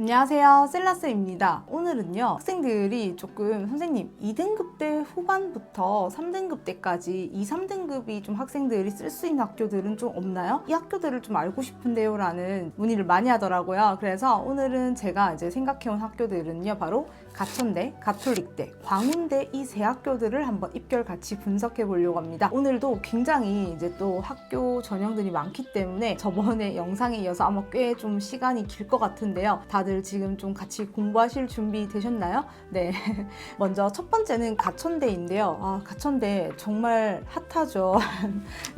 안녕하세요, 셀라쌤입니다. 오늘은요, 학생들이 조금 선생님 2등급 때 후반부터 3등급 때까지 2, 3등급이 좀 학생들이 쓸 수 있는 학교들은 좀 없나요? 이 학교들을 좀 알고 싶은데요 라는 문의를 많이 하더라고요. 그래서 오늘은 제가 이제 생각해온 학교들은요, 바로 가천대, 가톨릭대, 광운대 이 세 학교들을 한번 입결 같이 분석해 보려고 합니다. 오늘도 굉장히 이제 또 학교 전형들이 많기 때문에 저번에 영상에 이어서 아마 꽤 좀 시간이 길 것 같은데요. 다들 지금 좀 같이 공부하실 준비 되셨나요? 네. 먼저 첫 번째는 가천대인데요. 가천대 정말 핫하죠.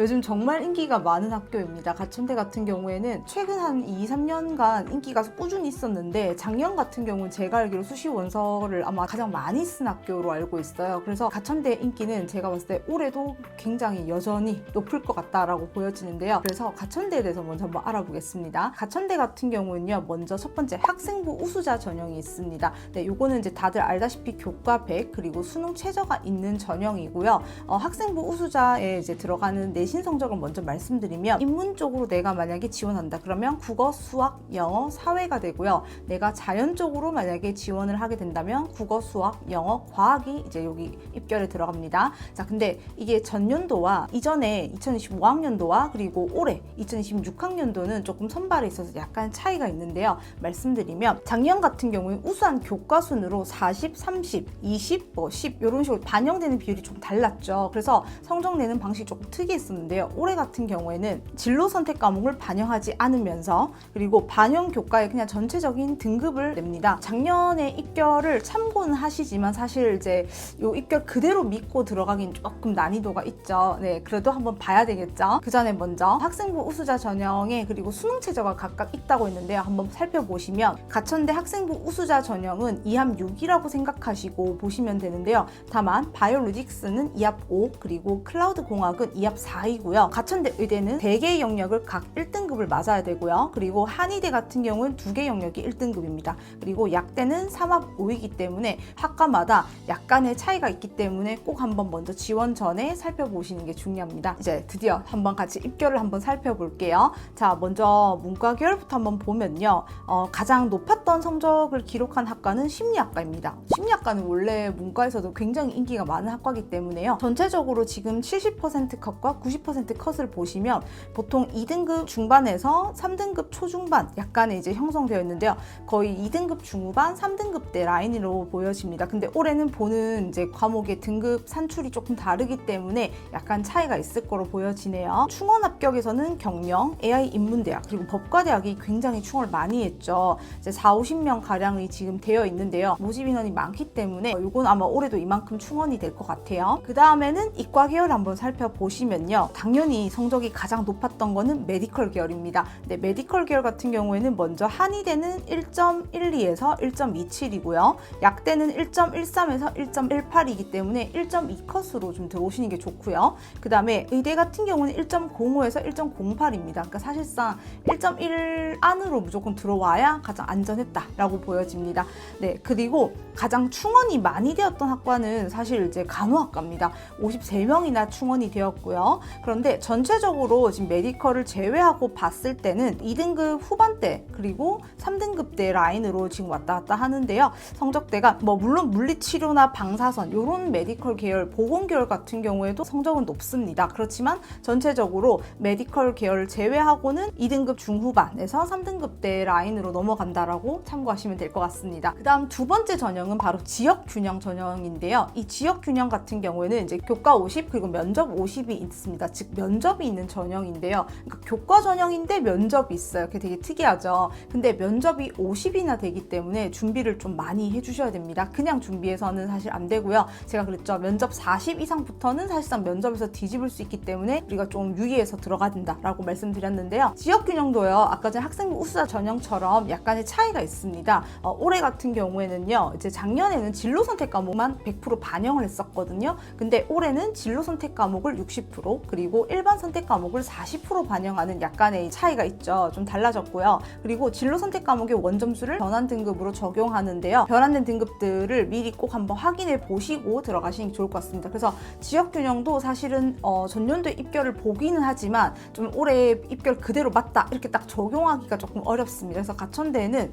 요즘 정말 인기가 많은 학교입니다. 가천대 같은 경우에는 최근 한 2, 3년간 인기가 꾸준히 있었는데 작년 같은 경우는 제가 알기로 수시 원서를 아마 가장 많이 쓴 학교로 알고 있어요. 그래서 가천대 인기는 제가 봤을 때 올해도 굉장히 여전히 높을 것 같다라고 보여지는데요. 그래서 가천대에 대해서 먼저 한번 알아보겠습니다. 가천대 같은 경우는요, 먼저 첫 번째 학생부 우수자 전형이 있습니다. 네, 요거는 이제 다들 알다시피 교과 100 그리고 수능 최저가 있는 전형이고요. 학생부 우수자에 이제 들어가는 내신 성적을 먼저 말씀드리면 인문 쪽으로 내가 만약에 지원한다 그러면 국어, 수학, 영어, 사회가 되고요. 내가 자연 쪽으로 만약에 지원을 하게 된다면 국어, 수학, 영어, 과학이 이제 여기 입결에 들어갑니다. 자, 근데 이게 전년도와 이전에 2025학년도와 그리고 올해 2026학년도는 조금 선발에 있어서 약간 차이가 있는데요. 말씀드리면 작년 같은 경우에 우수한 교과 순으로 40, 30, 20, 10 이런 식으로 반영되는 비율이 좀 달랐죠. 그래서 성적 내는 방식이 조금 특이했었는데요. 올해 같은 경우에는 진로 선택 과목을 반영하지 않으면서 그리고 반영 교과에 그냥 전체적인 등급을 냅니다. 작년에 입결을 참고는 하시지만 사실 이제 요 입결 그대로 믿고 들어가긴 조금 난이도가 있죠. 네, 그래도 한번 봐야 되겠죠. 그 전에 먼저 학생부 우수자 전형에 그리고 수능 최저가 각각 있다고 했는데요. 한번 살펴보시면 가천대 학생부 우수자 전형은 2합 6이라고 생각하시고 보시면 되는데요. 다만 바이오로직스는 2합 5 그리고 클라우드 공학은 2합 4이고요. 가천대 의대는 3개의 영역을 각 1등급을 맞아야 되고요. 그리고 한의대 같은 경우는 2개 영역이 1등급입니다. 그리고 약대는 3합 5이기 때문에 학과마다 약간의 차이가 있기 때문에 꼭 한번 먼저 지원 전에 살펴보시는 게 중요합니다. 이제 드디어 한번 같이 입결을 한번 살펴볼게요. 자, 먼저 문과 계열부터 한번 보면요. 가장 높았던 성적을 기록한 학과는 심리학과입니다. 심리학과는 원래 문과에서도 굉장히 인기가 많은 학과이기 때문에요. 전체적으로 지금 70% 컷과 90% 컷을 보시면 보통 2등급 중반에서 3등급 초중반 약간의 이제 형성되어 있는데요. 거의 2등급 중후반, 3등급 대 라인으로 보여집니다. 근데 올해는 보는 이제 과목의 등급 산출이 조금 다르기 때문에 약간 차이가 있을 거로 보여지네요. 충원 합격에서는 경영, AI 인문대학 그리고 법과대학이 굉장히 충원을 많이 했죠. 이제 4, 50명 가량이 지금 되어 있는데요. 모집 인원이 많기 때문에 이건 아마 올해도 이만큼 충원이 될 것 같아요. 그 다음에는 이과 계열 한번 살펴보시면요. 당연히 성적이 가장 높았던 거는 메디컬 계열입니다. 네, 메디컬 계열 같은 경우에는 먼저 한의대는 1.12에서 1.27이고요. 약대는 1.13에서 1.18이기 때문에 1.2컷으로 좀 들어오시는 게 좋고요. 그 다음에 의대 같은 경우는 1.05에서 1.08입니다. 그러니까 사실상 1.1 안으로 무조건 들어와야 가장 안전했다라고 보여집니다. 네, 그리고 가장 충원이 많이 되었던 학과는 사실 이제 간호학과입니다. 53명이나 충원이 되었고요. 그런데 전체적으로 지금 메디컬을 제외하고 봤을 때는 2등급 후반대 그리고 3등급대 라인으로 지금 왔다 갔다 하는데요. 성적대가 물론 물리치료나 방사선 이런 메디컬 계열, 보건 계열 같은 경우에도 성적은 높습니다. 그렇지만 전체적으로 메디컬 계열 제외하고는 2등급 중후반에서 3등급대 라인으로 넘어간다라고 참고하시면 될 것 같습니다. 그 다음 두 번째 전형은 바로 지역균형 전형인데요. 이 지역균형 같은 경우에는 이제 교과 50 그리고 면접 50이 있습니다. 즉 면접이 있는 전형인데요. 그러니까 교과 전형인데 면접이 있어요. 그게 되게 특이하죠. 근데 면접이 50이나 되기 때문에 준비를 좀 많이 해주셔야 됩니다. 그냥 준비해서는 사실 안 되고요. 제가 그랬죠. 면접 40 이상부터는 사실상 면접에서 뒤집을 수 있기 때문에 우리가 좀 유의해서 들어가야 된다라고 말씀드렸는데요. 지역균형도요. 아까 전에 학생부 우수자 전형처럼 약간의 차이가 있습니다. 올해 같은 경우에는요. 이제 작년에는 진로 선택 과목만 100% 반영을 했었거든요. 근데 올해는 진로 선택 과목을 60% 그리고 일반 선택 과목을 40% 반영하는 약간의 차이가 있죠. 좀 달라졌고요. 그리고 진로 선택 과목의 원점수를 변환 등급으로 적용하는데요. 변환된 등급들을 미리 꼭 한번 확인해 보시고 들어가시는 게 좋을 것 같습니다. 그래서 지역균형도 사실은 전년도에 입결을 보기는 하지만 좀 올해 입결 그대로 맞다 이렇게 딱 적용하기가 조금 어렵습니다. 그래서 가천대는 보면은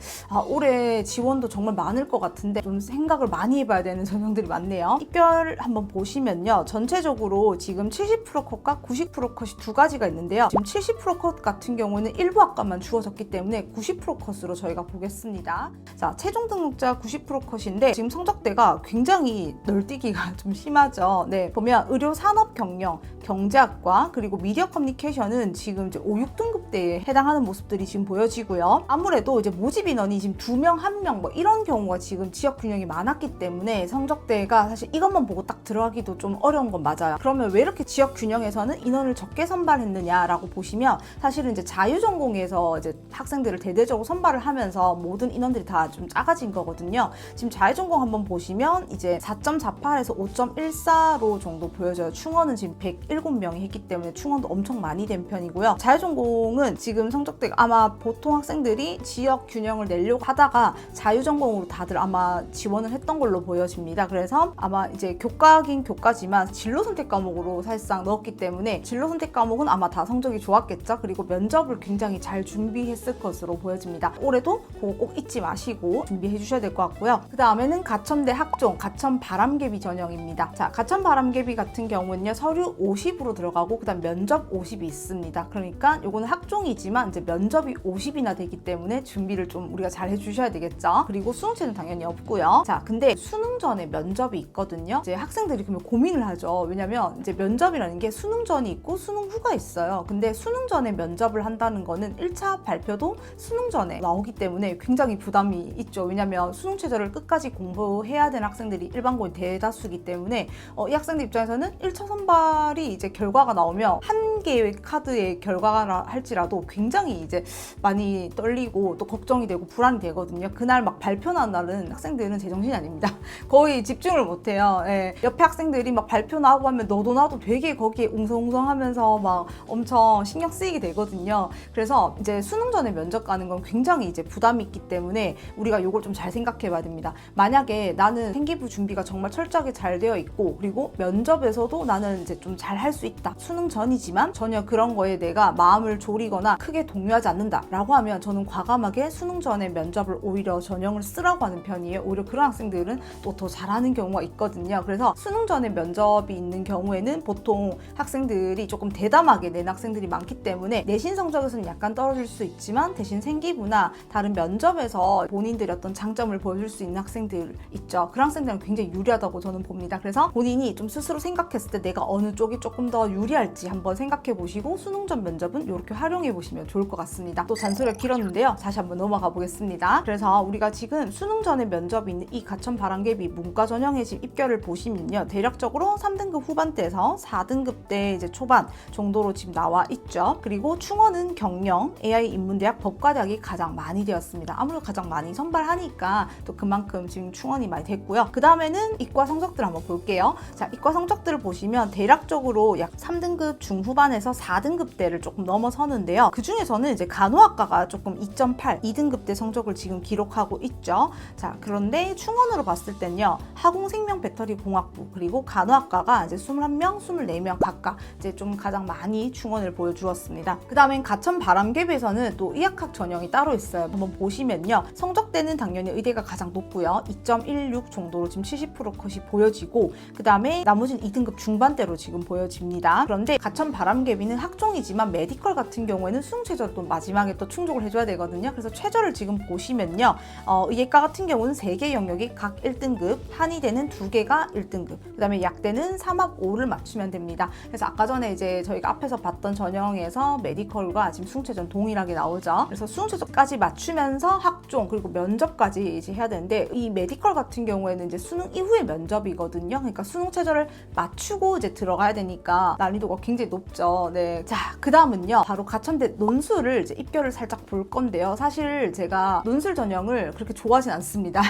올해 지원도 정말 많을 것 같은데 좀 생각을 많이 해봐야 되는 전형들이 많네요. 입결 한번 보시면요. 전체적으로 지금 70% 컷과 90% 컷이 두 가지가 있는데요. 지금 70% 컷 같은 경우는 일부 학과만 주어졌기 때문에 90% 컷으로 저희가 보겠습니다. 자, 최종 등록자 90% 컷인데 지금 성적대가 굉장히 널뛰기가 좀 심하죠. 네, 보면 의료 산업 경영, 경제학과 그리고 미디어 커뮤니케이션은 지금 이제 5, 6등급대에 해당하는 모습들이 지금 보여지고요. 아무래도 이제 모집 인원이 지금 2명, 1명 뭐 이런 경우가 지금 지역 균형이 많았기 때문에 성적대가 사실 이것만 보고 딱 들어가기도 좀 어려운 건 맞아요. 그러면 왜 이렇게 지역 균형에서는 인원을 적게 선발했느냐라고 보시면 사실은 이제 자유전공에서 이제 학생들을 대대적으로 선발을 하면서 모든 인원들이 다 좀 작아진 거거든요. 지금 자유전공 한번 보시면 이제 4.48에서 5.14로 정도 보여져요. 충원은 지금 107명이 했기 때문에 충원도 엄청 많이 된 편이고요. 자유전공은 지금 성적대가 아마 보통 학생들이 지역 균형을 내려고 하다가 자유전공으로 다들 아마 지원을 했던 걸로 보여집니다. 그래서 아마 이제 교과긴 교과지만 진로선택 과목으로 사실상 넣었기 때문에 진로선택 과목은 아마 다 성적이 좋았겠죠. 그리고 면접을 굉장히 잘 준비했을 것으로 보여집니다. 올해도 그거 꼭 잊지 마시고 준비해 주셔야 될 것 같고요. 그 다음에는 가천대 학종, 가천 바람개비 전형입니다. 자, 가천 바람개비 같은 경우는요, 서류 50으로 들어가고 그 다음 면접 50이 있습니다. 그러니까 요거는 학종이지만 이제 면접이 50이나 되기 때문에 준비를 좀 우리가 잘 해주셔야 되겠죠. 그리고 수능체는 당연히 없고요. 자, 근데 수능 전에 면접이 있거든요. 이제 학생들이 그러면 고민을 하죠. 왜냐면 이제 면접이라는 게 수능 전이 있고 수능 후가 있어요. 근데 수능 전에 면접을 한다는 거는 1차 발표도 수능 전에 나오기 때문에 굉장히 부담이 있죠. 왜냐면 수능 최저를 끝까지 공부해야 되는 학생들이 일반고의 대다수이기 때문에 이 학생들 입장에서는 1차 선발이 이제 결과가 나오면 한 개의 카드의 결과가 할지라도 굉장히 이제 많이 떨리고 또 걱정이 되고 불안이 되거든요. 그날 막 발표 나는 날은 학생들은 제정신이 아닙니다. 거의 집중을 못해요. 예. 옆에 학생들이 막 발표 나오고 하면 너도 나도 되게 거기에 웅성웅성하면서 막 엄청 신경 쓰이게 되거든요. 그래서 이제 수능 전에 면접 가는 건 굉장히 이제 부담이 있기 때문에 우리가 이걸 좀 잘 생각해 봐야 됩니다. 만약에 나는 생기부 준비가 정말 철저하게 잘 되어 있고 그리고 면접에서도 나는 이제 좀 잘 할 수 있다. 수능 전이지만 전혀 그런 거에 내가 마음을 졸이거나 크게 동요하지 않는다 라고 하면 저는 과감하게 수능 전에 면접을 오히려 전형을 쓰라고 하는 편이에요. 오히려 그런 학생들은 또 더 잘하는 경우가 있거든요. 그래서 수능 전에 면접이 있는 경우에는 보통 학생들이 조금 대담하게 낸 학생들이 많기 때문에 내신 성적에서는 약간 떨어질 수 있지만 대신 생기부나 다른 면접에서 본인들이 어떤 장점을 보여줄 수 있는 학생들 있죠. 그런 학생들은 굉장히 유리하다고 저는 봅니다. 그래서 본인이 좀 스스로 생각했을 때 내가 어느 쪽이 조금 더 유리할지 한번 생각해 보시고 수능 전 면접은 이렇게 활용해 보시면 좋을 것 같습니다. 또 잔소리가 길었는데요. 다시 한번 넘어가 보겠습니다. 그래서 우리가 지금 수능 전에 면접이 있는 이 가천 바람개비 문과 전형의 지금 입결을 보시면요. 대략적으로 3등급 후반대에서 4등급대 이제 초반 정도로 지금 나와 있죠. 그리고 충원은 경영, AI 인문대학, 법과대학이 가장 많이 되었습니다. 아무래도 가장 많이 선발하니까 또 그만큼 지금 충원이 많이 됐고요. 그 다음에는 이과 성적들 한번 볼게요. 자, 이과 성적들을 보시면 대략적으로 약 3등급 중후반에서 4등급대를 조금 넘어서는데요. 그 중에서는 이제 간호학과가 조금 2.8, 2등급대 성적을 지금 기록하고 있죠. 자, 그런데 충원으로 봤을 땐요. 화공생명 배터리 공학부 그리고 간호학과가 이제 21명, 24명 각각 이제 좀 가장 많이 충원을 보여주었습니다. 그 다음엔 가천 바람개비에서는 또 의학학 전형이 따로 있어요. 한번 보시면요. 성적대는 당연히 의대가 가장 높고요. 2.16 정도로 지금 70% 컷이 보여지고 그 다음에 나머지는 2등급 중반대로 지금 보여집니다. 그런데 가천 바람개비는 학종이지만 메디컬 같은 경우에는 수능 최저를 또 마지막에 또 충족을 해줘야 되거든요. 그래서 최저를 지금 보시면요. 의예과 같은 경우는 3개 영역이 각 1등급, 한의대는 2개가 1등급, 그 다음에 약대는 3합 5를 맞추면 됩니다. 그래서 아까 전에 이제 저희가 앞에서 봤던 전형에서 메디컬과 지금 수능 최저는 동일하게 나오죠. 그래서 수능 최저까지 맞추면서 학종 그리고 면접까지 이제 해야 되는데 이 메디컬 같은 경우에는 이제 수능 이후에 면접이거든요. 그러니까 수능 최저를 맞추고 이제 들어가야 되니까 난이도가 굉장히 높죠. 네. 자, 그 다음은요. 바로 가천대 논술을 이제 입결을 살짝 볼 건데요. 사실 제가 논술 전형을 그렇게 좋아하진 않습니다.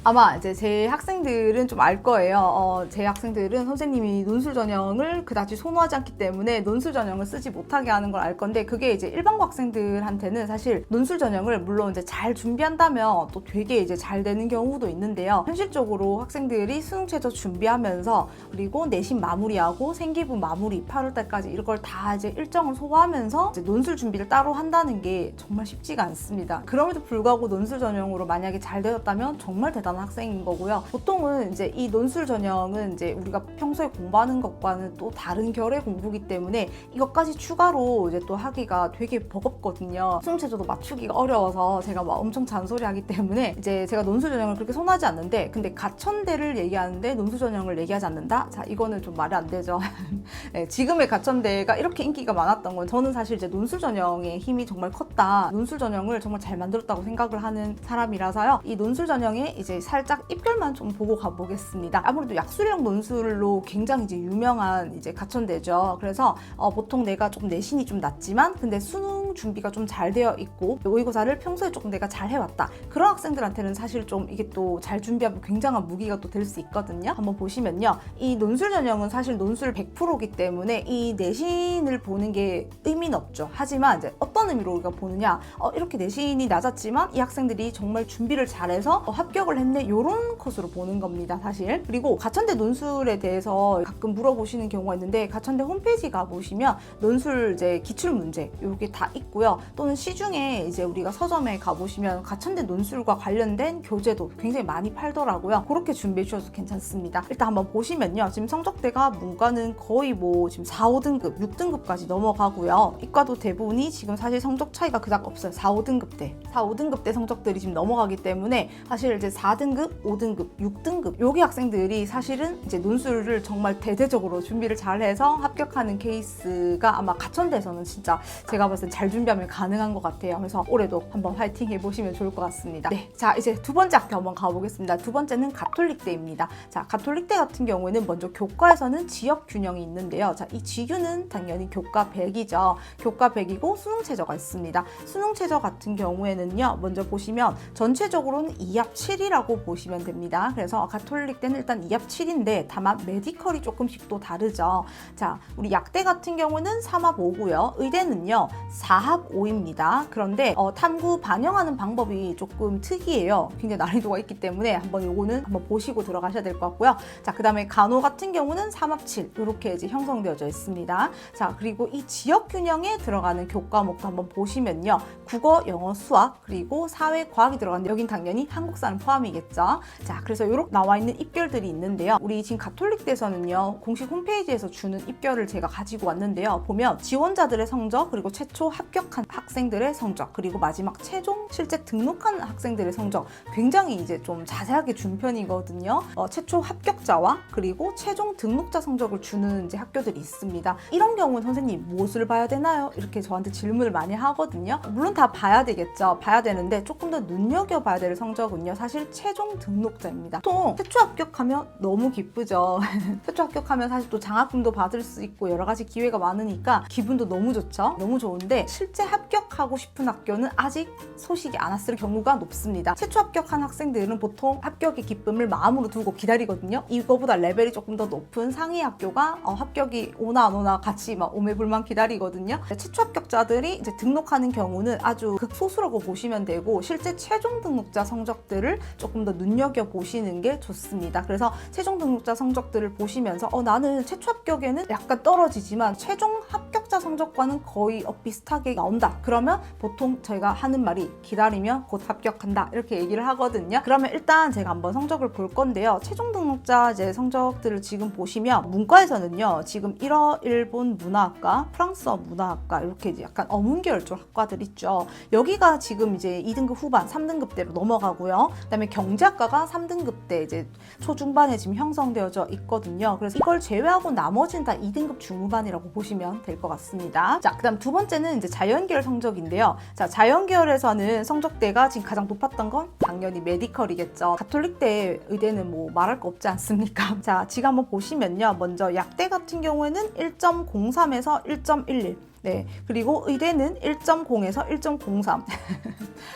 아마 이제 제 학생들은 좀 알 거예요. 제 학생들은 선생님이 논술 전형을 그다지 선호하지 않기 때문에 논술 전형을 쓰지 못하게 하는 걸 알 건데 그게 이제 일반고 학생들한테는 사실 논술 전형을 물론 이제 잘 준비한다면 또 되게 이제 잘 되는 경우도 있는데요. 현실적으로 학생들이 수능 최저 준비하면서 그리고 내신 마무리하고 생기부 마무리 8월달까지 이런 걸 다 이제 일정을 소화하면서 이제 논술 준비를 따로 한다는 게 정말 쉽지가 않습니다. 없습니다. 그럼에도 불구하고 논술 전형으로 만약에 잘 되었다면 정말 대단한 학생인 거고요. 보통은 이제 이 논술 전형은 이제 우리가 평소에 공부하는 것과는 또 다른 결의 공부기 때문에 이것까지 추가로 이제 또 하기가 되게 버겁거든요. 수능체제도 맞추기가 어려워서 제가 막 엄청 잔소리하기 때문에 이제 제가 논술 전형을 그렇게 선호하지 않는데, 근데 가천대를 얘기하는데 논술 전형을 얘기하지 않는다? 자, 이거는 좀 말이 안 되죠. 네, 지금의 가천대가 이렇게 인기가 많았던 건 저는 사실 이제 논술 전형의 힘이 정말 컸다. 논술 전형을 정말 잘 만들었다고 생각을 하는 사람이라서요. 이 논술 전형에 이제 살짝 입결만 좀 보고 가보겠습니다. 아무래도 약술형 논술로 굉장히 이제 유명한 이제 가천대죠. 그래서 보통 내가 조금 내신이 좀 낮지만 근데 수능 준비가 좀 잘 되어 있고 모의고사를 평소에 조금 내가 잘 해왔다. 그런 학생들한테는 사실 좀 이게 또 잘 준비하면 굉장한 무기가 또 될 수 있거든요. 한번 보시면요. 이 논술 전형은 사실 논술 100%이기 때문에 이 내신을 보는 게 의미는 없죠. 하지만 이제 어떤 의미로 우리가 보느냐, 이렇게 내신이 낮았지만 이 학생들이 정말 준비를 잘해서 합격을 했네, 이런 컷으로 보는 겁니다, 사실. 그리고 가천대 논술에 대해서 가끔 물어보시는 경우가 있는데, 가천대 홈페이지 가보시면 논술 이제 기출문제 이렇게 다 있고요. 또는 시중에 이제 우리가 서점에 가보시면 가천대 논술과 관련된 교재도 굉장히 많이 팔더라고요. 그렇게 준비해 주셔도 괜찮습니다. 일단 한번 보시면요. 지금 성적대가 문과는 거의 뭐 지금 4, 5등급, 6등급까지 넘어가고요. 이과도 대부분이 지금 사실 성적 차이가 그닥 없어요. 4, 5등급 대 성적들이 지금 넘어가기 때문에 사실 이제 4등급, 5등급, 6등급 여기 학생들이 사실은 이제 논술을 정말 대대적으로 준비를 잘해서 합격하는 케이스가 아마 가천대에서는 진짜 제가 봤을 때 잘 준비하면 가능한 것 같아요. 그래서 올해도 한번 화이팅 해보시면 좋을 것 같습니다. 네, 자 이제 두 번째 학교 한번 가보겠습니다. 두 번째는 가톨릭대입니다. 자, 가톨릭대 같은 경우에는 먼저 교과에서는 지역 균형이 있는데요. 자, 이 지규는 당연히 교과 100이죠. 교과 100이고 수능 최저가 있습니다. 수능 최저 같은 경우에는요, 먼저 보시면 전체적으로는 2합 7이라고 보시면 됩니다. 그래서 가톨릭대는 일단 2합 7인데 다만 메디컬이 조금씩 또 다르죠. 자, 우리 약대 같은 경우는 3합 5고요. 의대는요 4합 5입니다. 그런데 탐구 반영하는 방법이 조금 특이해요. 굉장히 난이도가 있기 때문에 요거는 한번 보시고 들어가셔야 될 것 같고요. 자, 그 다음에 간호 같은 경우는 3합 7 이렇게 이제 형성되어져 있습니다. 자, 그리고 이 지역 균형에 들어가는 교과목도 한번 보시면요, 국어, 영어, 수학 그리고 사회, 과학이 들어가는데 여긴 당연히 한국사는 포함이겠죠. 자, 그래서 이렇게 나와 있는 입결들이 있는데요. 우리 지금 가톨릭대에서는요 공식 홈페이지에서 주는 입결을 제가 가지고 왔는데요. 보면 지원자들의 성적, 그리고 최초 합격한 학생들의 성적, 그리고 마지막 최종 실제 등록한 학생들의 성적 굉장히 이제 좀 자세하게 준 편이거든요. 최초 합격자와 그리고 최종 등록자 성적을 주는 이제 학교들이 있습니다. 이런 경우는 선생님 무엇을 봐야 되나요? 이렇게 저한테 질문을 많이 하거든요. 물론 다 봐야 되겠죠. 봐야 되는데 조금 더 눈여겨봐야 될 성적은요, 사실 최종 등록자입니다. 보통 최초 합격하면 너무 기쁘죠. 최초 합격하면 사실 또 장학금도 받을 수 있고 여러 가지 기회가 많으니까 기분도 너무 좋죠. 너무 좋은데 실제 합격하고 싶은 학교는 아직 소식이 안 왔을 경우가 높습니다. 최초 합격한 학생들은 보통 합격의 기쁨을 마음으로 두고 기다리거든요. 이거보다 레벨이 조금 더 높은 상위 학교가 합격이 오나 안 오나 같이 막 오매불만 기다리거든요. 최초 합격자들이 이제 등록하는 경우는 아주 극소수라고 보시면 되고, 실제 최종 등록자 성적들을 조금 더 눈여겨보시는 게 좋습니다. 그래서 최종 등록자 성적들을 보시면서 나는 최초 합격에는 약간 떨어지지만 최종 합격자 성적과는 거의 비슷하게 나온다. 그러면 보통 저희가 하는 말이 기다리면 곧 합격한다, 이렇게 얘기를 하거든요. 그러면 일단 제가 한번 성적을 볼 건데요. 최종 등록자 이제 성적들을 지금 보시면 문과에서는요, 지금 일본 문화학과, 프랑스어 문화학과 이렇게 이제 약간 어문계열 쪽 학과들 있죠. 여기가 지금 이제 2등급 후반, 3등급대로 넘어가고요. 그다음에 경제학과가 3등급대 이제 초중반에 지금 형성되어져 있거든요. 그래서 이걸 제외하고 나머지는 다 2등급 중후반이라고 보시면 될 것 같습니다. 자, 그다음 두 번째는 이제 자연계열 성적인데요. 자, 자연계열에서는 성적대가 지금 가장 높았던 건 당연히 메디컬이겠죠. 가톨릭대 의대는 뭐 말할 거 없지 않습니까? 자, 지금 한번 보시면요. 먼저 약대 같은 경우에는 1.03에서 1.11. 네, 그리고 의대는 1.0에서 1.03.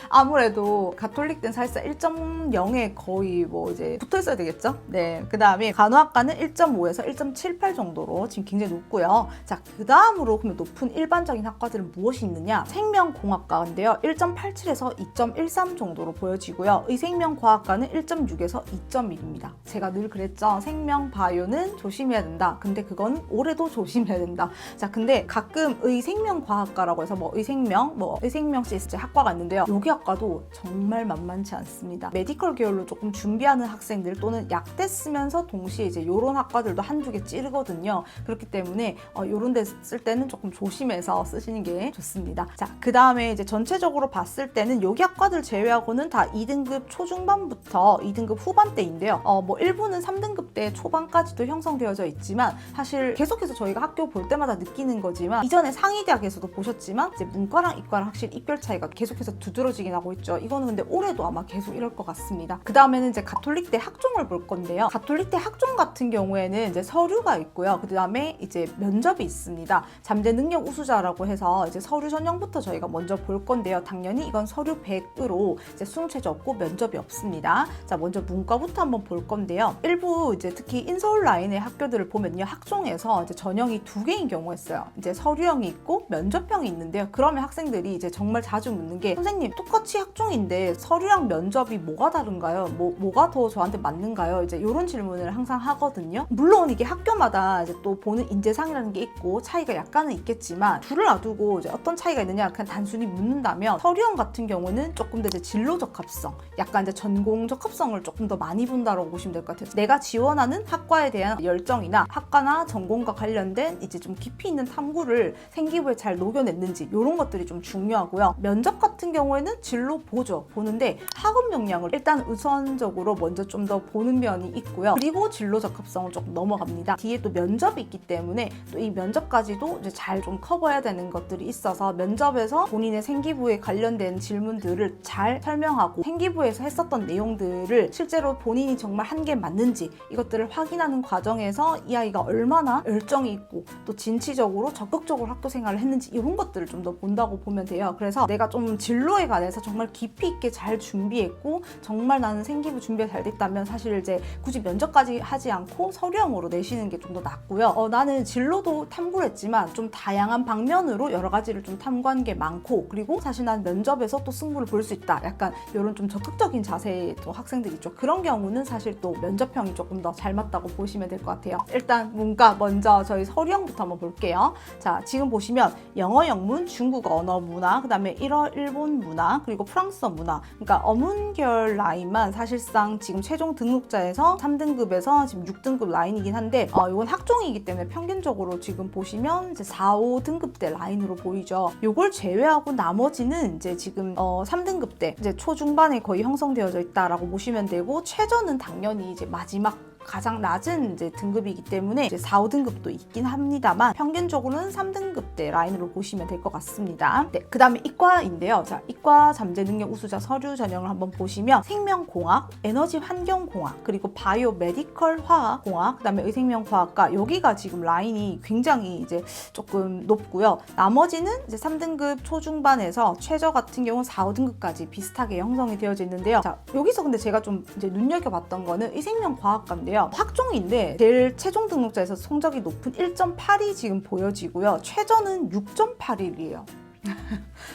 아무래도 가톨릭대는 사실상 1.0에 거의 뭐 이제 붙어 있어야 되겠죠? 네, 그 다음에 간호학과는 1.5에서 1.78 정도로 지금 굉장히 높고요. 자, 그 다음으로 그러면 높은 일반적인 학과들은 무엇이 있느냐? 생명공학과인데요. 1.87에서 2.13 정도로 보여지고요. 의생명과학과는 1.6에서 2.1입니다. 제가 늘 그랬죠. 생명바이오는 조심해야 된다. 근데 그건 올해도 조심해야 된다. 자, 근데 가끔 의생명과학과라고 해서 뭐 의생명 시스템 학과가 있는데요. 여기 학과도 정말 만만치 않습니다. 메디컬 계열로 조금 준비하는 학생들 또는 약대 쓰면서 동시에 이제 요런 학과들도 한두 개 찌르거든요. 그렇기 때문에 요런 데 쓸 때는 조금 조심해서 쓰시는 게 좋습니다. 자, 그 다음에 이제 전체적으로 봤을 때는 여기 학과들 제외하고는 다 2등급 초중반부터 2등급 후반대인데요. 뭐 일부는 3등급 대 초반까지도 형성되어져 있지만 사실 계속해서 저희가 학교 볼 때마다 느끼는 거지만 이전에 상위대학에서도 보셨지만 이제 문과랑 이과랑 확실히 입결 차이가 계속해서 두드러지긴 하고 있죠. 이거는 근데 올해도 아마 계속 이럴 것 같습니다. 그 다음에는 이제 가톨릭대 학종을 볼 건데요. 가톨릭대 학종 같은 경우에는 이제 서류가 있고요. 그 다음에 이제 면접이 있습니다. 잠재 능력 우수자라고 해서 이제 서류 전형부터 저희가 먼저 볼 건데요. 당연히 이건 서류 100으로 이제 수능 최저 없고 면접이 없습니다. 자, 먼저 문과부터 한번 볼 건데요. 일부 이제 특히 인서울 라인의 학교들을 보면요. 학종에서 이제 전형이 2개인 경우가 있어요. 이제 서류형이 있고 면접형이 있는데요. 그러면 학생들이 이제 정말 자주 묻는 게 선생님 똑같이 학종인데 서류랑 면접이 뭐가 다른가요? 뭐가 더 저한테 맞는가요? 이제 이런 질문을 항상 하거든요. 물론 이게 학교마다 이제 또 보는 인재상이라는 게 있고 차이가 약간은 있겠지만 둘을 놔두고 이제 어떤 차이가 있느냐 그냥 단순히 묻는다면 서류형 같은 경우는 조금 더 이제 진로 적합성, 약간 이제 전공 적합성을 조금 더 많이 본다고 보시면 될 것 같아요. 내가 지원하는 학과에 대한 열정이나 학과나 전공과 관련된 이제 좀 깊이 있는 탐구를 생기부에 잘 녹여냈는지 이런 것들이 좀 중요하고요. 면접 같은 경우에는 진로 보는데 학업 역량을 일단 우선적으로 먼저 좀 더 보는 면이 있고요. 그리고 진로 적합성을 조금 넘어갑니다. 뒤에 또 면접이 있기 때문에 또 이 면접까지도 이제 잘 좀 커버해야 되는 것들이 있어서 면접에서 본인의 생기부에 관련된 질문들을 잘 설명하고 생기부에서 했었던 내용들을 실제로 본인이 정말 한 게 맞는지 이것들을 확인하는 과정에서 이 아이가 얼마나 열정이 있고 또 진취적으로 적극적으로 학교 생활을 했는지 이런 것들을 좀 더 본다고 보면 돼요. 그래서 내가 좀 진로에 관해서 정말 깊이 있게 잘 준비했고 정말 나는 생기부 준비가 잘 됐다면 사실 이제 굳이 면접까지 하지 않고 서류형으로 내시는 게 좀 더 낫고요. 나는 진로도 탐구를 했지만 좀 다양한 방면으로 여러 가지를 좀 탐구한 게 많고 그리고 사실 난 면접에서 또 승부를 볼 수 있다. 약간 이런 좀 적극적인 자세의 또 학생들 있죠. 그런 경우는 사실 또 면접형이 조금 더 잘 맞다고 보시면 될 것 같아요. 일단 문과 먼저 저희 서류형부터 한번 볼게요. 자, 지금 보시면 영어 영문, 중국어 언어 문화, 그 다음에 일본 문화, 그리고 프랑스어 문화. 그러니까 어문계열 라인만 사실상 지금 최종 등록자에서 3등급에서 지금 6등급 라인이긴 한데 이건 학종이기 때문에 평균적으로 지금 보시면 이제 4, 5등급대 라인으로 보이죠. 요걸 제외하고 나머지는 이제 지금 3등급대 이제 초중반에 거의 형성되어져 있다라고 보시면 되고 최저는 당연히 이제 마지막 가장 낮은 이제 등급이기 때문에 이제 4, 5등급도 있긴 합니다만 평균적으로는 3등급대 라인으로 보시면 될 것 같습니다. 네, 그 다음에 이과인데요. 자, 이과 잠재 능력 우수자 서류 전형을 한번 보시면 생명공학, 에너지 환경공학, 그리고 바이오 메디컬 화학 공학, 그 다음에 의생명과학과 여기가 지금 라인이 굉장히 이제 조금 높고요. 나머지는 이제 3등급 초중반에서 최저 같은 경우는 4, 5등급까지 비슷하게 형성이 되어져 있는데요. 자, 여기서 근데 제가 좀 이제 눈여겨봤던 거는 의생명과학과인데요. 학종인데 제일 최종 등록자에서 성적이 높은 1.8이 지금 보여지고요. 최저는 6.81이에요.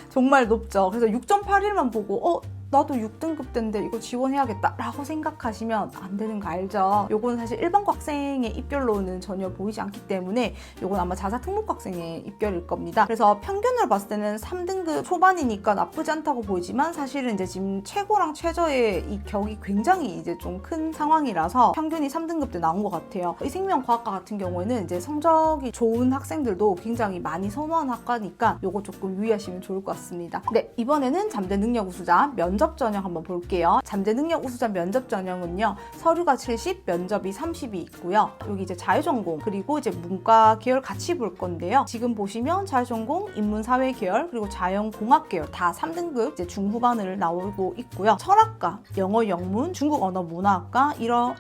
정말 높죠. 그래서 6.81만 보고 나도 6등급 때인데 이거 지원해야겠다 라고 생각하시면 안 되는 거 알죠? 요거는 사실 일반고 학생의 입결로는 전혀 보이지 않기 때문에 요건 아마 자사특목고 학생의 입결일 겁니다. 그래서 평균을 봤을 때는 3등급 초반이니까 나쁘지 않다고 보이지만 사실은 이제 지금 최고랑 최저의 이 격이 굉장히 이제 좀 큰 상황이라서 평균이 3등급 때 나온 것 같아요. 이 생명과학과 같은 경우에는 이제 성적이 좋은 학생들도 굉장히 많이 선호하는 학과니까 요거 조금 유의하시면 좋을 것 같습니다. 네, 이번에는 잠재 능력 우수자 면접 전형 한번 볼게요. 잠재 능력 우수자 면접 전형은요. 서류가 70, 면접이 30이 있고요. 여기 이제 자유전공 그리고 이제 문과 계열 같이 볼 건데요. 지금 보시면 자유전공, 인문사회 계열 그리고 자연공학 계열 다 3등급 이제 중후반을 나오고 있고요. 철학과, 영어 영문, 중국 언어 문화학과,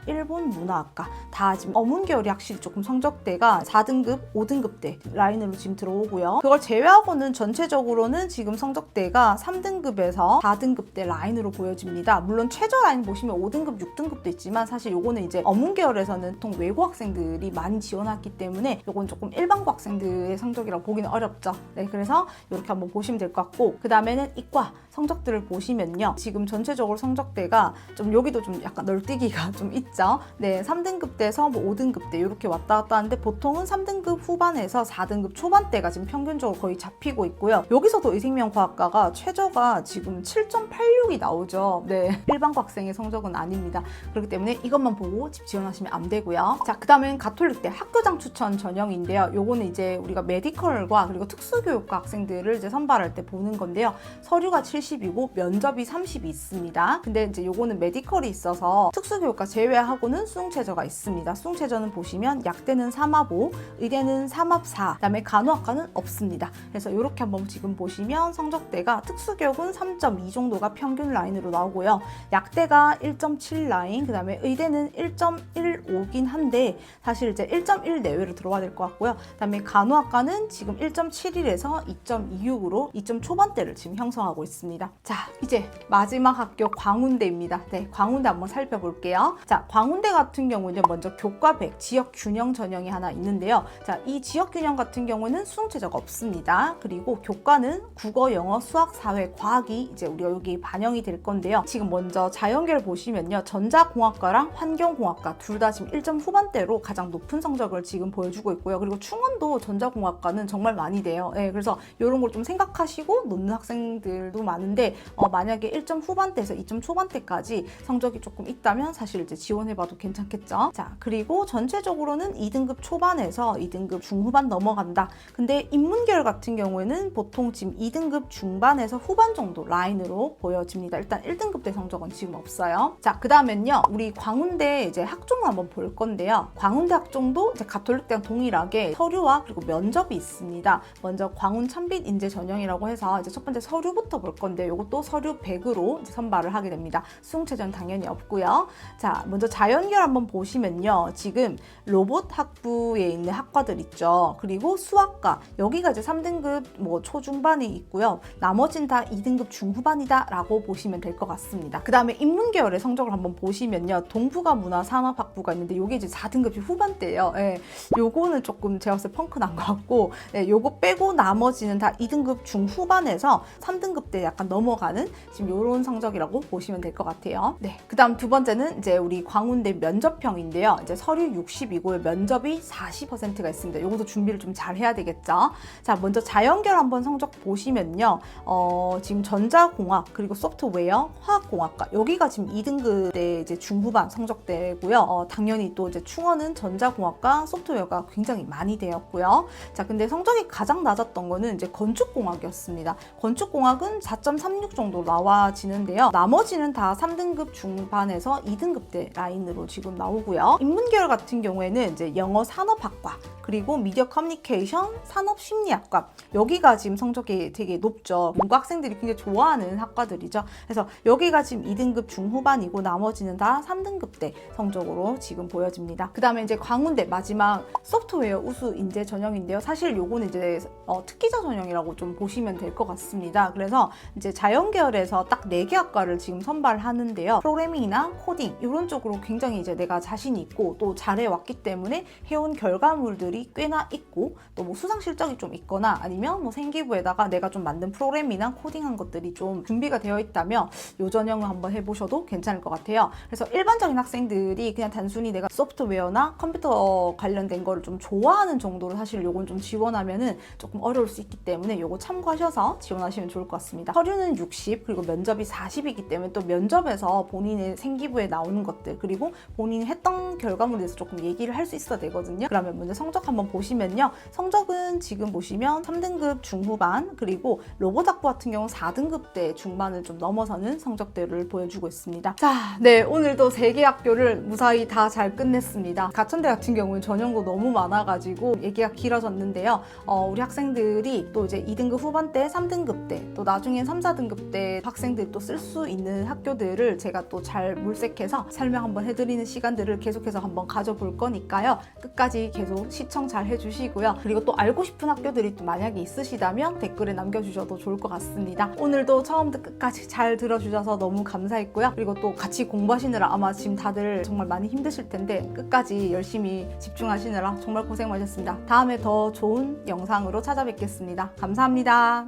일본 문화학과 다 지금 어문 계열이 확실히 조금 성적대가 4등급, 5등급대 라인으로 지금 들어오고요. 그걸 제외하고는 전체적으로는 지금 성적대가 3등급에서 4등급대 3등급대 라인으로 보여집니다. 물론 최저 라인 보시면 5등급, 6등급도 있지만 사실 요거는 이제 어문 계열에서는 보통 외고 학생들이 많이 지원했기 때문에 요건 조금 일반고 학생들의 성적이라고 보기는 어렵죠. 네, 그래서 이렇게 한번 보시면 될 것 같고, 그 다음에는 이과 성적들을 보시면요. 지금 전체적으로 성적대가 좀 여기도 좀 약간 널뛰기가 좀 있죠. 네, 3등급대에서 뭐 5등급대 이렇게 왔다 갔다 하는데 보통은 3등급 후반에서 4등급 초반대가 지금 평균적으로 거의 잡히고 있고요. 여기서도 의생명과학과가 최저가 지금 7.86이 나오죠. 네, 일반고 학생의 성적은 아닙니다. 그렇기 때문에 이것만 보고 집 지원하시면 안 되고요. 자, 그 다음엔 가톨릭대 학교장 추천 전형인데요. 요거는 이제 우리가 메디컬과 그리고 특수교육과 학생들을 이제 선발할 때 보는 건데요. 서류가 70이고 면접이 30이 있습니다. 근데 이제 요거는 메디컬이 있어서 특수교육과 제외하고는 수능체저가 있습니다. 수능체저는 보시면 약대는 3합5, 의대는 3합4, 그다음에 간호학과는 없습니다. 그래서 이렇게 한번 지금 보시면 성적대가 특수교육은 3.2 정도가 평균 라인으로 나오고요. 약대가 1.7 라인, 그다음에 의대는 1.15긴 한데 사실 이제 1.1 내외로 들어와야 될 것 같고요. 그다음에 간호학과는 지금 1.71에서 2.26으로 2점 초반대를 지금 형성하고 있습니다. 자, 이제 마지막 학교 광운대입니다. 네, 광운대 한번 살펴볼게요. 자, 광운대 같은 경우는 먼저 교과 100 지역 균형 전형이 하나 있는데요. 자, 이 지역 균형 같은 경우는 수능체제가 없습니다. 그리고 교과는 국어, 영어, 수학, 사회, 과학이 이제 우리가 여기 반영이 될 건데요. 지금 먼저 자연계를 보시면요. 전자공학과랑 환경공학과 둘 다 지금 1점 후반대로 가장 높은 성적을 지금 보여주고 있고요. 그리고 충원도 전자공학과는 정말 많이 돼요. 네, 그래서 이런 걸 좀 생각하시고 놓는 학생들도 많은데 만약에 1점 후반대에서 2점 초반대까지 성적이 조금 있다면 사실 이제 지원해봐도 괜찮겠죠. 자, 그리고 전체적으로는 2등급 초반에서 2등급 중후반 넘어간다. 근데 인문계열 같은 경우에는 보통 지금 2등급 중반에서 후반 정도 라인으로 보여집니다. 일단 1등급대 성적은 지금 없어요. 자, 그 다음엔요. 우리 광운대 이제 학종을 한번 볼 건데요. 광운대 학종도 이제 가톨릭대랑 동일하게 서류와 그리고 면접이 있습니다. 먼저 광운 참빛 인재 전형이라고 해서 이제 첫 번째 서류부터 볼 건데 이것도 서류 100으로 이제 선발을 하게 됩니다. 수능체제는 당연히 없고요. 자, 먼저 자연계열 한번 보시면요. 지금 로봇 학부에 있는 학과들 있죠. 그리고 수학과 여기가 이제 3등급 뭐 초중반이 있고요. 나머지는 다 2등급 중후반이다 라고 보시면 될 것 같습니다. 그 다음에 인문계열의 성적을 한번 보시면요. 동북아 문화산업학부가 있는데 요게 이제 4등급이 후반대예요. 예, 요거는 조금 제가 봤을 때 펑크 난 것 같고, 예, 요거 빼고 나머지는 다 2등급 중후반에서 3등급대 약간 넘어가는 지금 요런 성적이라고 보시면 될 것 같아요. 네, 그 다음 두 번째는 이제 우리 광운대 면접형인데요. 이제 서류 60이고요. 면접이 40%가 있습니다. 요것도 준비를 좀 잘 해야 되겠죠. 자, 먼저 자연계열 한번 성적 보시면요. 지금 전자공학 그리고 소프트웨어, 화학공학과 여기가 지금 2등급대 이제 중후반 성적대고요. 당연히 또 이제 충원은 전자공학과 소프트웨어가 굉장히 많이 되었고요. 자, 근데 성적이 가장 낮았던 거는 이제 건축공학이었습니다. 건축공학은 4.36 정도 나와지는데요. 나머지는 다 3등급 중반에서 2등급대 라인으로 지금 나오고요. 인문계열 같은 경우에는 이제 영어 산업학과 그리고 미디어 커뮤니케이션 산업심리학과 여기가 지금 성적이 되게 높죠. 문과 학생들이 굉장히 좋아하는 학과들이죠. 그래서 여기가 지금 2등급 중후반이고 나머지는 다 3등급대 성적으로 지금 보여집니다. 그 다음에 이제 광운대 마지막 소프트웨어 우수 인재 전형인데요. 사실 요거는 이제 특기자 전형이라고 좀 보시면 될 것 같습니다. 그래서 이제 자연계열에서 딱 4개 학과를 지금 선발하는데요. 프로그래밍이나 코딩 이런 쪽으로 굉장히 이제 내가 자신이 있고 또 잘해왔기 때문에 해온 결과물들이 꽤나 있고 또 뭐 수상 실적이 좀 있거나 아니면 뭐 생기부에다가 내가 좀 만든 프로그램이나 코딩한 것들이 좀 준비가 되어 있다면 요 전형을 한번 해보셔도 괜찮을 것 같아요. 그래서 일반적인 학생들이 그냥 단순히 내가 소프트웨어나 컴퓨터 관련된 거를 좀 좋아하는 정도로 사실 요건 좀 지원하면은 조금 어려울 수 있기 때문에 요거 참고하셔서 지원하시면 좋을 것 같습니다. 서류는 60 그리고 면접이 40이기 때문에 또 면접에서 본인의 생기부에 나오는 것들 그리고 본인이 했던 결과물에 대해서 조금 얘기를 할 수 있어야 되거든요. 그러면 먼저 성적 한번 보시면요. 성적은 지금 보시면 3등급 중후반 그리고 로봇학부 같은 경우 4등급대 중반을 좀 넘어서는 성적대를 보여주고 있습니다. 자, 네, 오늘도 3개 학교를 무사히 다 잘 끝냈습니다. 가천대 같은 경우는 전형도 너무 많아가지고 얘기가 길어졌는데요. 우리 학생들이 또 이제 2등급 후반대, 3등급대 또 나중엔 3, 4등급대 학생들이 또 쓸 수 있는 학교들을 제가 또 잘 물색해서 설명 한번 해드리는 시간들을 계속해서 한번 가져볼 거니까요. 끝까지 계속 시청 잘 해주시고요. 그리고 또 알고 싶은 학교들이 또 만약에 있으시다면 댓글에 남겨주셔도 좋을 것 같습니다. 오늘도 처음부터 끝까지 끝까지 잘 들어주셔서 너무 감사했고요. 그리고 또 같이 공부하시느라 아마 지금 다들 정말 많이 힘드실 텐데 끝까지 열심히 집중하시느라 정말 고생 많으셨습니다. 다음에 더 좋은 영상으로 찾아뵙겠습니다. 감사합니다.